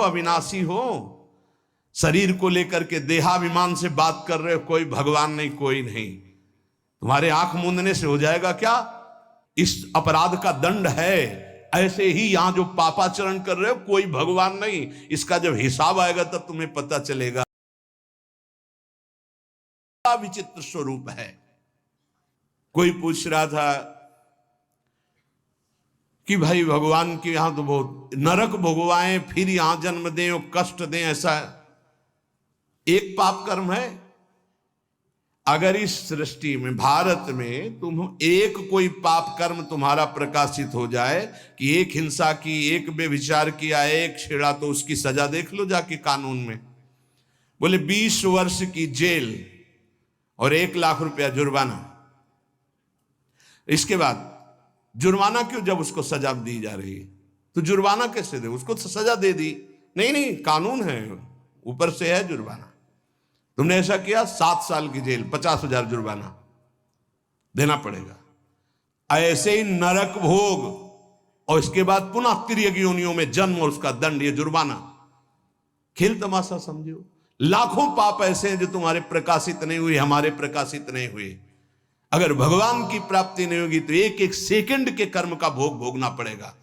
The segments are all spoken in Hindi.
अविनाशी हो, शरीर को लेकर के देहाभिमान से बात कर रहे हो, कोई भगवान नहीं, कोई नहीं। तुम्हारे आंख मूंदने से हो जाएगा क्या? इस अपराध का दंड है। ऐसे ही यहां जो पापाचरण कर रहे हो, कोई भगवान नहीं। इसका जब हिसाब आएगा तब तुम्हें पता चलेगा। विचित्र स्वरूप है। कोई पूछ रहा था कि भाई भगवान के यहां तो बहुत नरक भोगवाएं, फिर यहां जन्म दें और कष्ट दें, ऐसा एक पाप कर्म है? अगर इस सृष्टि में, भारत में, तुम एक कोई पाप कर्म तुम्हारा प्रकाशित हो जाए कि एक हिंसा की, एक बेविचार किया, एक छेड़ा, तो उसकी सजा देख लो जाके कानून में। बोले 20 वर्ष की जेल और 1 लाख रुपया जुर्माना। इसके बाद जुर्माना क्यों, जब उसको सजा दी जा रही है तो जुर्माना कैसे दे? उसको सजा दे दी। नहीं नहीं, कानून है, ऊपर से है जुर्माना। तुमने ऐसा किया, 7 साल की जेल, 50,000 जुर्माना देना पड़ेगा। ऐसे ही नरक भोग और इसके बाद पुनः तिर्यक योनियों में जन्म और उसका दंड, ये जुर्माना। खेल तमाशा समझो। लाखों पाप ऐसे हैं जो तुम्हारे प्रकाशित नहीं हुए, हमारे प्रकाशित नहीं हुए। अगर भगवान की प्राप्ति नहीं होगी तो एक एक सेकंड के कर्म का भोग भोगना पड़ेगा।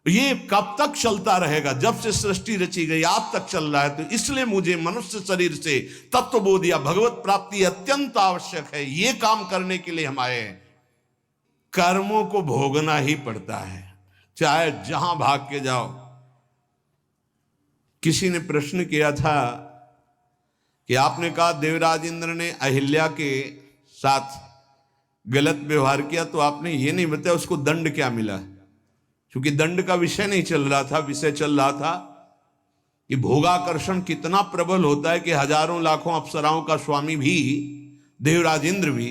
ये कब तक चलता रहेगा? जब से सृष्टि रची गई आज तक चल रहा है। तो इसलिए मुझे मनुष्य शरीर से तत्वबोध या भगवत प्राप्ति अत्यंत आवश्यक है। ये काम करने के लिए हम आए हैं। कर्मों को भोगना ही पड़ता है, चाहे जहां भाग के जाओ। किसी ने प्रश्न किया था कि आपने कहा देवराज इंद्र ने अहिल्या के साथ गलत व्यवहार किया, तो आपने ये नहीं बताया उसको दंड क्या मिला। क्योंकि दंड का विषय नहीं चल रहा था, विषय चल रहा था कि भोगाकर्षण कितना प्रबल होता है कि हजारों लाखों अप्सराओं का स्वामी भी, देवराज इंद्र भी,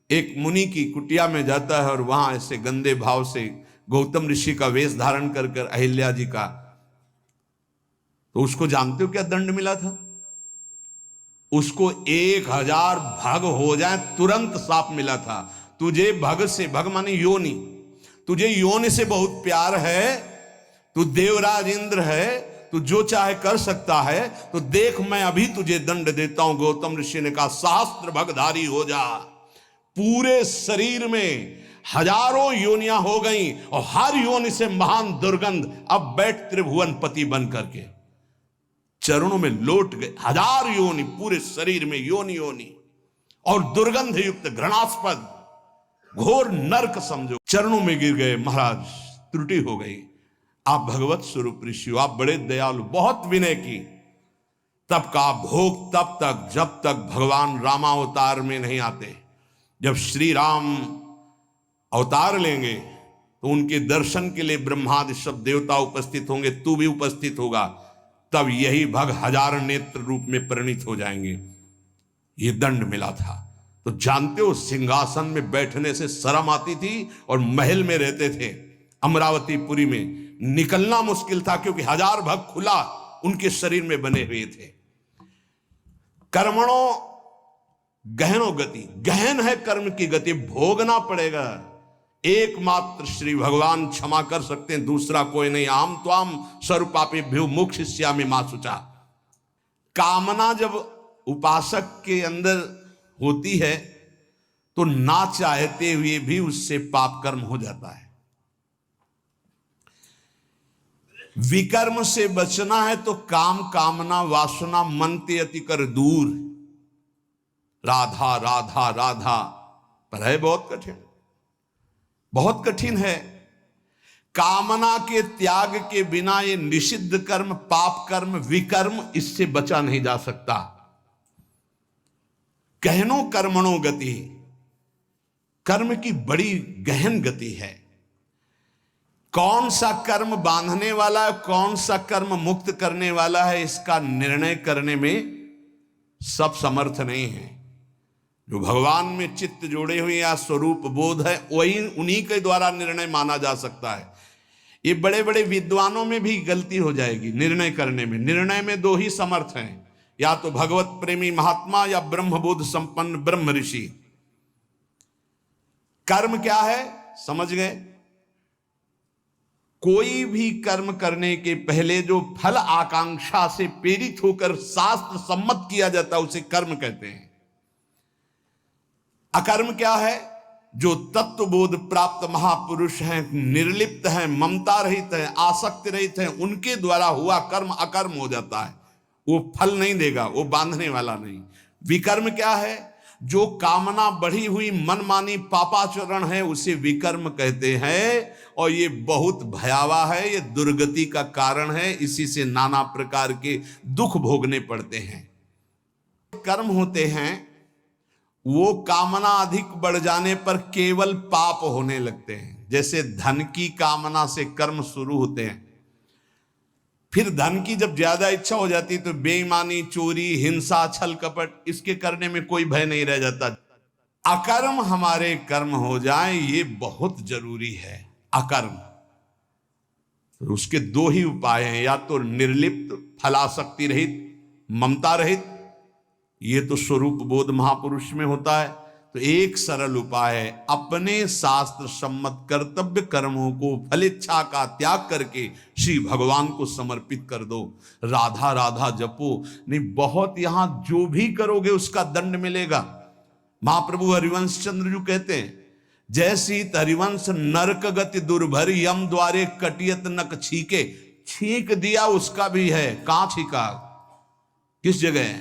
एक मुनि की कुटिया में जाता है और वहां ऐसे गंदे भाव से गौतम ऋषि का वेश धारण कर कर अहिल्या जी का, तो उसको जानते हो क्या दंड मिला था? उसको 1000 भग हो जाए तुरंत साप मिला था। तुझे भग से, भग माने योनि, तुझे योनि से बहुत प्यार है, तू देवराज इंद्र है, तू जो चाहे कर सकता है, तो देख मैं अभी तुझे दंड देता हूं। गौतम ऋषि ने कहा सहस्त्र भगधारी हो जा। पूरे शरीर में हजारों योनियां हो गई और हर योनि से महान दुर्गंध। अब बैठ त्रिभुवन पति बन करके चरणों में लौट गए। 1000 योनि पूरे शरीर में, योनि योनि और दुर्गंध युक्त घृणास्पद घोर नरक समझो। चरणों में गिर गए। महाराज त्रुटि हो गई, आप भगवत स्वरूप ऋषि हो, आप बड़े दयालु, बहुत विनय की। तब का भोग तब तक जब तक भगवान रामावतार में नहीं आते। जब श्री राम अवतार लेंगे तो उनके दर्शन के लिए ब्रह्मादि सब देवता उपस्थित होंगे, तू भी उपस्थित होगा। तब यही भग 1000 नेत्र रूप में परिणित हो जाएंगे। ये दंड मिला था। तो जानते हो, सिंहासन में बैठने से शर्म आती थी और महल में रहते थे अमरावतीपुरी में, निकलना मुश्किल था क्योंकि 1000 भग खुला उनके शरीर में बने हुए थे। कर्मणों गहनो गति, गहन है कर्म की गति, भोगना पड़ेगा। एकमात्र श्री भगवान क्षमा कर सकते हैं, दूसरा कोई नहीं। आम त्वाम सर्वपापेभ्यो मोक्षयिष्यामि मा शुचा। कामना जब उपासक के अंदर होती है तो ना चाहते हुए भी उससे पाप कर्म हो जाता है। विकर्म से बचना है तो काम, कामना, वासना मन ते अति कर दूर। राधा राधा राधा, पर है बहुत कठिन, बहुत कठिन है। कामना के त्याग के बिना ये निषिद्ध कर्म, पाप कर्म, विकर्म, इससे बचा नहीं जा सकता। गहनो कर्मणो गति, कर्म की बड़ी गहन गति है। कौन सा कर्म बांधने वाला है, कौन सा कर्म मुक्त करने वाला है, इसका निर्णय करने में सब समर्थ नहीं है। जो भगवान में चित्त जोड़े हुए या स्वरूप बोध है, वही उन्हीं के द्वारा निर्णय माना जा सकता है। ये बड़े बड़े विद्वानों में भी गलती हो जाएगी निर्णय करने में। निर्णय में 2 ही समर्थ हैं, या तो भगवत प्रेमी महात्मा या ब्रह्मबोध संपन्न ब्रह्म ऋषि। कर्म क्या है समझ गए? कोई भी कर्म करने के पहले जो फल आकांक्षा से प्रेरित होकर शास्त्र सम्मत किया जाता है उसे कर्म कहते हैं। अकर्म क्या है? जो तत्वबोध प्राप्त महापुरुष हैं, निर्लिप्त हैं, ममता रहित हैं, आसक्ति रहित हैं, उनके द्वारा हुआ कर्म अकर्म हो जाता है। वो फल नहीं देगा, वो बांधने वाला नहीं। विकर्म क्या है? जो कामना बढ़ी हुई मनमानी पापाचरण है उसे विकर्म कहते हैं, और ये बहुत भयावह है, ये दुर्गति का कारण है। इसी से नाना प्रकार के दुख भोगने पड़ते हैं। कर्म होते हैं वो कामना अधिक बढ़ जाने पर केवल पाप होने लगते हैं। जैसे धन की कामना से कर्म शुरू होते हैं, फिर धन की जब ज्यादा इच्छा हो जाती तो बेईमानी, चोरी, हिंसा, छल कपट, इसके करने में कोई भय नहीं रह जाता। अकर्म हमारे कर्म हो जाए ये बहुत जरूरी है। अकर्म तो उसके दो ही उपाय हैं, या तो निर्लिप्त, फलासक्ति रहित, ममता रहित, ये तो स्वरूप बोध महापुरुष में होता है। तो एक सरल उपाय है, अपने शास्त्र सम्मत कर्तव्य कर्मों को फलेच्छा का त्याग करके श्री भगवान को समर्पित कर दो। राधा राधा जपो, नहीं बहुत यहां जो भी करोगे उसका दंड मिलेगा। महाप्रभु हरिवंश चंद्र जी कहते हैं, जैसी हरिवंश नरक गति दुर्भर, यम द्वारे कटियत नक छीके। छींक दिया उसका भी है, कहां छीका, किस जगह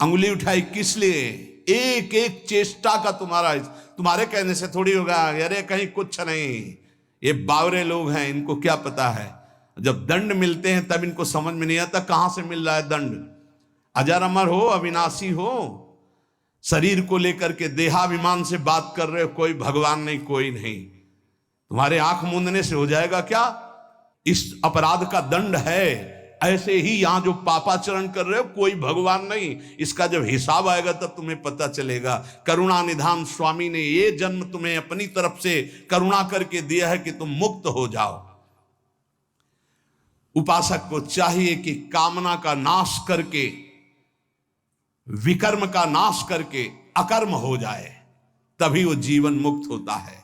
अंगुली उठाई, किस लिए? एक एक चेष्टा का तुम्हारे कहने से थोड़ी होगा। अरे कहीं कुछ नहीं, ये बावरे लोग हैं, इनको क्या पता है। जब दंड मिलते हैं तब इनको समझ में नहीं आता कहां से मिल रहा है दंड। अजर अमर हो, अविनाशी हो, शरीर को लेकर के देहाभिमान से बात कर रहे हो, कोई भगवान नहीं, कोई नहीं। तुम्हारे आंख मूंदने से हो जाएगा क्या? इस अपराध का दंड है। ऐसे ही यहां जो पापाचरण कर रहे हो, कोई भगवान नहीं। इसका जब हिसाब आएगा तब तुम्हें पता चलेगा। करुणा निधान स्वामी ने ये जन्म तुम्हें अपनी तरफ से करुणा करके दिया है कि तुम मुक्त हो जाओ। उपासक को चाहिए कि कामना का नाश करके, विकर्म का नाश करके अकर्म हो जाए, तभी वो जीवन मुक्त होता है।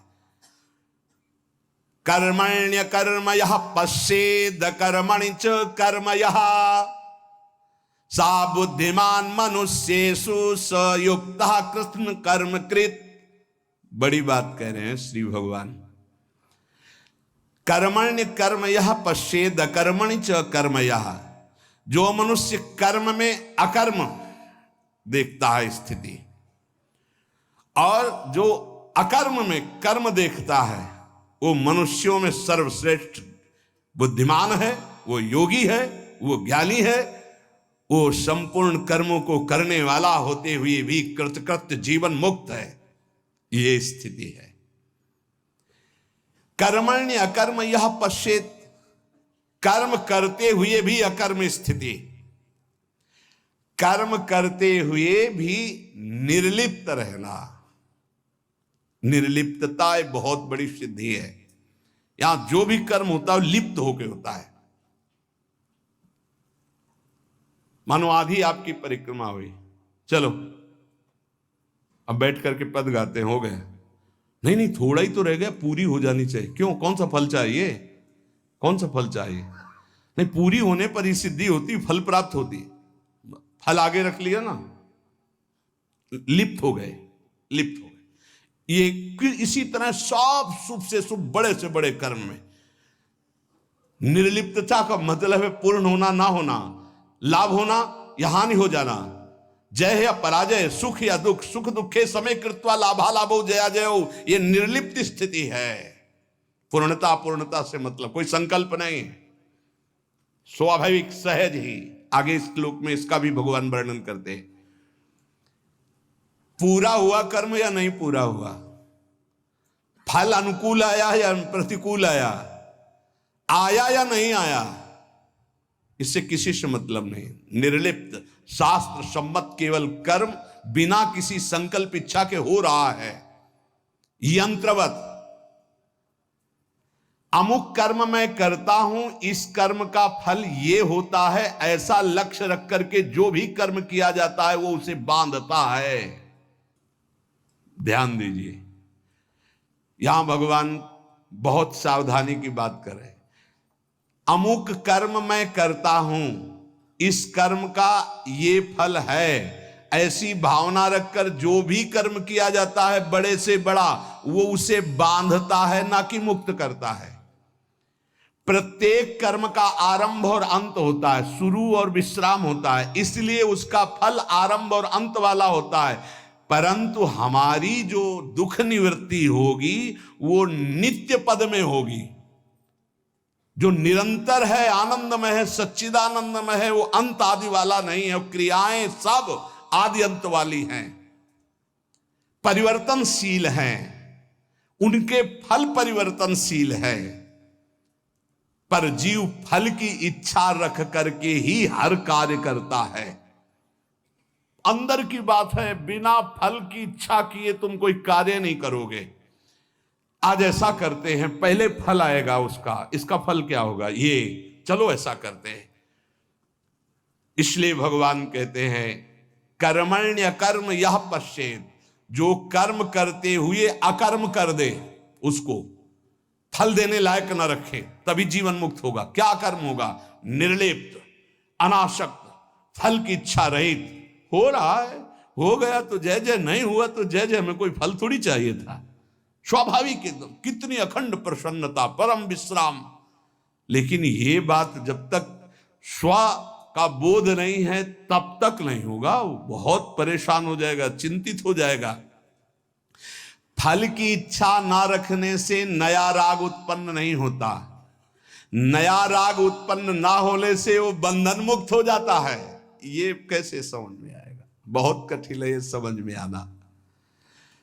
कर्मण्य कर्म यह पश्येद कर्मणि च कर्म यह, सा बुद्धिमान मनुष्येषु स युक्तः कृष्ण कर्म कृत। बड़ी बात कह रहे हैं श्री भगवान। कर्मण्य कर्म यह पश्येद कर्मणि च कर्म यह, जो मनुष्य कर्म में अकर्म देखता है स्थिति, और जो अकर्म में कर्म देखता है, वो मनुष्यों में सर्वश्रेष्ठ बुद्धिमान है, वो योगी है, वो ज्ञानी है, वो संपूर्ण कर्मों को करने वाला होते हुए भी कृतकृत्य जीवन मुक्त है। ये स्थिति है। कर्मण्य अकर्म यह पश्येत, कर्म करते हुए भी अकर्म स्थिति, कर्म करते हुए भी निर्लिप्त रहना। निर्लिप्तता एक बहुत बड़ी सिद्धि है। यहां जो भी कर्म होता है लिप्त होकर होता है। मानो आधी आपकी परिक्रमा हुई, चलो अब बैठ करके पद गाते हैं, हो गए। नहीं नहीं, थोड़ा ही तो रह गया, पूरी हो जानी चाहिए। क्यों, कौन सा फल चाहिए, कौन सा फल चाहिए? नहीं, पूरी होने पर ही सिद्धि होती, फल प्राप्त होती। फल आगे रख लिया ना, लिप्त हो गए, लिप्त हो गए। ये इसी तरह सब शुभ से शुभ, बड़े से बड़े कर्म में निर्लिप्तता का मतलब है पूर्ण होना, ना होना, लाभ होना या हानि हो जाना, जय या पराजय, सुख या दुख, सुख दुखे समय कृत्वा लाभा लाभो जया जयो। ये निर्लिप्त स्थिति है। पूर्णता अपूर्णता से मतलब कोई संकल्प नहीं, स्वाभाविक सहज ही। आगे इस श्लोक में इसका भी भगवान वर्णन करते हैं। पूरा हुआ कर्म या नहीं पूरा हुआ, फल अनुकूल आया या प्रतिकूल आया, आया या नहीं आया, इससे किसी से मतलब नहीं। निर्लिप्त शास्त्र सम्मत केवल कर्म बिना किसी संकल्प इच्छा के हो रहा है। यंत्रवत अमुक कर्म मैं करता हूं, इस कर्म का फल ये होता है, ऐसा लक्ष्य रख करके जो भी कर्म किया जाता है वो उसे बांधता है। ध्यान दीजिए, यहां भगवान बहुत सावधानी की बात कर रहे हैं। अमुक कर्म मैं करता हूं, इस कर्म का ये फल है, ऐसी भावना रखकर जो भी कर्म किया जाता है बड़े से बड़ा, वो उसे बांधता है, ना कि मुक्त करता है। प्रत्येक कर्म का आरंभ और अंत होता है, शुरू और विश्राम होता है, इसलिए उसका फल आरंभ और अंत वाला होता है। परंतु हमारी जो दुख निवृत्ति होगी वो नित्य पद में होगी, जो निरंतर है, आनंदमय है, सच्चिदानंदमय है, वो अंत आदि वाला नहीं है। क्रियाएं सब आदि अंत वाली हैं, परिवर्तनशील हैं, उनके फल परिवर्तनशील है। पर जीव फल की इच्छा रख करके ही हर कार्य करता है। अंदर की बात है, बिना फल की इच्छा किए तुम कोई कार्य नहीं करोगे। आज ऐसा करते हैं, पहले फल आएगा उसका, इसका फल क्या होगा, ये चलो ऐसा करते हैं। इसलिए भगवान कहते हैं कर्मण्य कर्म यह पश्चेत, जो कर्म करते हुए अकर्म कर दे उसको फल देने लायक न रखे, तभी जीवन मुक्त होगा। क्या कर्म होगा, निर्लिप्त, अनासक्त, फल की इच्छा रहित। हो रहा है, हो गया तो जय जय, नहीं हुआ तो जय जय, हमें कोई फल थोड़ी चाहिए था, स्वाभाविक एकदम। कितनी अखंड प्रसन्नता, परम विश्राम। लेकिन ये बात जब तक स्व का बोध नहीं है तब तक नहीं होगा, वो बहुत परेशान हो जाएगा, चिंतित हो जाएगा। फल की इच्छा ना रखने से नया राग उत्पन्न नहीं होता, नया राग उत्पन्न ना होने से वो बंधन मुक्त हो जाता है। ये कैसे समझ में आएगा, बहुत कठिन है ये समझ में आना।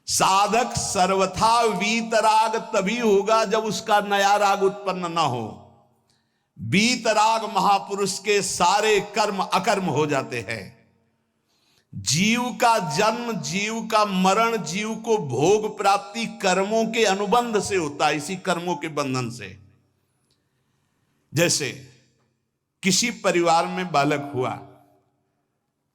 साधक सर्वथा वीतराग तभी होगा जब उसका नया राग उत्पन्न ना हो। वीतराग महापुरुष के सारे कर्म अकर्म हो जाते हैं। जीव का जन्म, जीव का मरण, जीव को भोग प्राप्ति कर्मों के अनुबंध से होता है, इसी कर्मों के बंधन से। जैसे किसी परिवार में बालक हुआ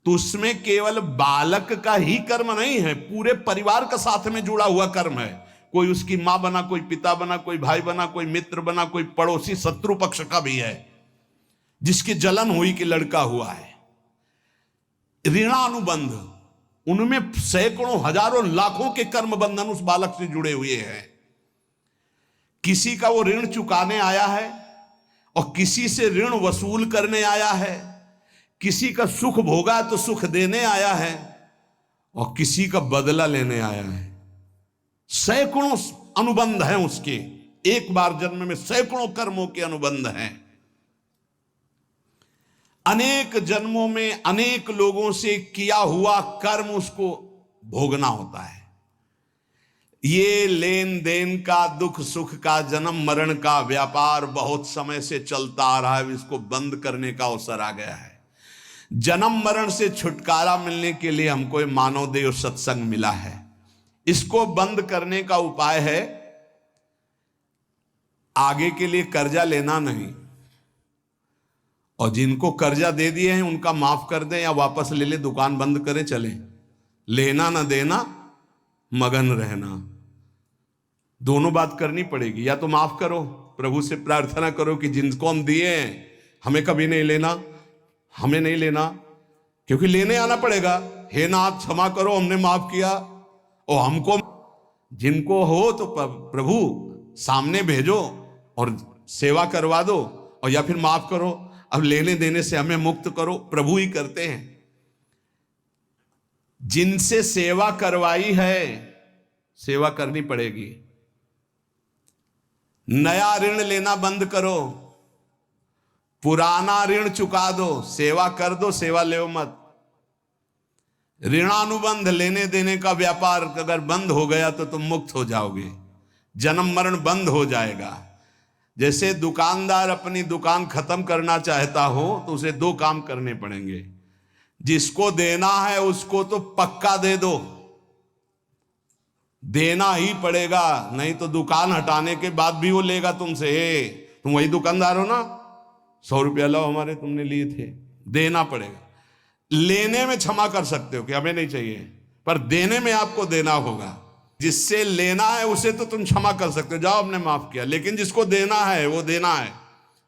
तो उसमें केवल बालक का ही कर्म नहीं है, पूरे परिवार का साथ में जुड़ा हुआ कर्म है। कोई उसकी मां बना, कोई पिता बना, कोई भाई बना, कोई मित्र बना, कोई पड़ोसी शत्रु पक्ष का भी है जिसकी जलन हुई कि लड़का हुआ है। ऋणानुबंध, उनमें सैकड़ों हजारों लाखों के कर्म बंधन उस बालक से जुड़े हुए हैं। किसी का वो ऋण चुकाने आया है और किसी से ऋण वसूल करने आया है, किसी का सुख भोगा तो सुख देने आया है और किसी का बदला लेने आया है। सैकड़ों अनुबंध हैं उसके, एक बार जन्म में सैकड़ों कर्मों के अनुबंध हैं। अनेक जन्मों में अनेक लोगों से किया हुआ कर्म उसको भोगना होता है। ये लेन देन का, दुख सुख का, जन्म मरण का व्यापार बहुत समय से चलता आ रहा है, इसको बंद करने का अवसर आ गया है। जन्म मरण से छुटकारा मिलने के लिए हमको मानव देव सत्संग मिला है। इसको बंद करने का उपाय है आगे के लिए कर्जा लेना नहीं, और जिनको कर्जा दे दिए हैं उनका माफ कर दें या वापस ले ले, दुकान बंद करें, चलें। लेना ना देना, मगन रहना, दोनों बात करनी पड़ेगी। या तो माफ करो, प्रभु से प्रार्थना करो कि जिनको हम दिए हैं हमें कभी नहीं लेना, हमें नहीं लेना, क्योंकि लेने आना पड़ेगा। हे नाथ क्षमा करो, हमने माफ किया, और हमको जिनको हो तो प्रभु सामने भेजो और सेवा करवा दो, और या फिर माफ करो, अब लेने देने से हमें मुक्त करो। प्रभु ही करते हैं। जिनसे सेवा करवाई है सेवा करनी पड़ेगी। नया ऋण लेना बंद करो, पुराना ऋण चुका दो, सेवा कर दो, सेवा ले मत। ऋणानुबंध, लेने देने का व्यापार अगर बंद हो गया तो तुम मुक्त हो जाओगे, जन्म मरण बंद हो जाएगा। जैसे दुकानदार अपनी दुकान खत्म करना चाहता हो तो उसे दो काम करने पड़ेंगे। जिसको देना है उसको तो पक्का दे दो, देना ही पड़ेगा, नहीं तो दुकान हटाने के बाद भी वो लेगा तुमसे। हे तुम वही दुकानदार हो ना, 100 रुपया लो हमारे, तुमने लिए थे, देना पड़ेगा। लेने में क्षमा कर सकते हो कि हमें नहीं चाहिए, पर देने में आपको देना होगा। जिससे लेना है उसे तो तुम क्षमा कर सकते हो, जाओ हमने माफ किया, लेकिन जिसको देना है वो देना है।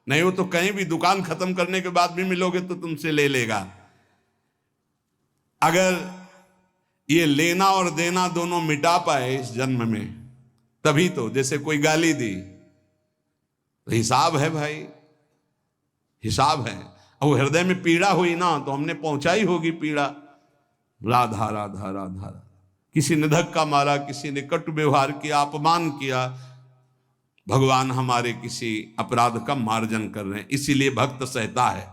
नहीं, वो तो कहीं भी दुकान खत्म करने के बाद भी मिलोगे तो तुमसे ले लेगा। अगर ये लेना और देना दोनों मिटा पाए इस जन्म में, तभी तो, जैसे कोई गाली दी तो हिसाब है भाई, हिसाब है। और हृदय में पीड़ा हुई ना तो हमने पहुंचाई होगी पीड़ा। राधा राधा राधा, किसी ने धक्का मारा, किसी ने कटु व्यवहार किया, अपमान किया, भगवान हमारे किसी अपराध का मार्जन कर रहे हैं, इसीलिए भक्त सहता है।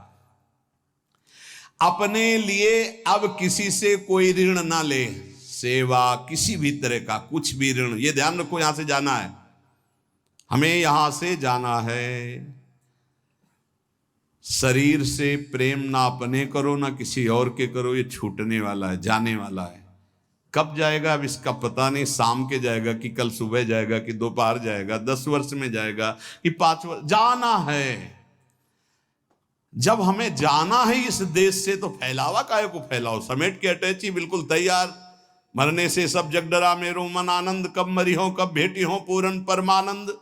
अपने लिए अब किसी से कोई ऋण ना ले, सेवा किसी भी तरह का कुछ भी ऋण, ये ध्यान रखो। यहां से जाना है, हमें यहां से जाना है। शरीर से प्रेम ना अपने करो ना किसी और के करो, ये छूटने वाला है, जाने वाला है। कब जाएगा अब इसका पता नहीं, शाम के जाएगा कि कल सुबह जाएगा कि दोपहर जाएगा, 10 वर्ष में जाएगा कि 5 वर्ष, जाना है। जब हमें जाना है इस देश से तो फैलावा काहे को फैलाओ, समेट के अटैची बिल्कुल तैयार। मरने से सब जग डरा मेरो मन आनंद, कब मरी हो कब भेटी हो पूर्ण परमानंद।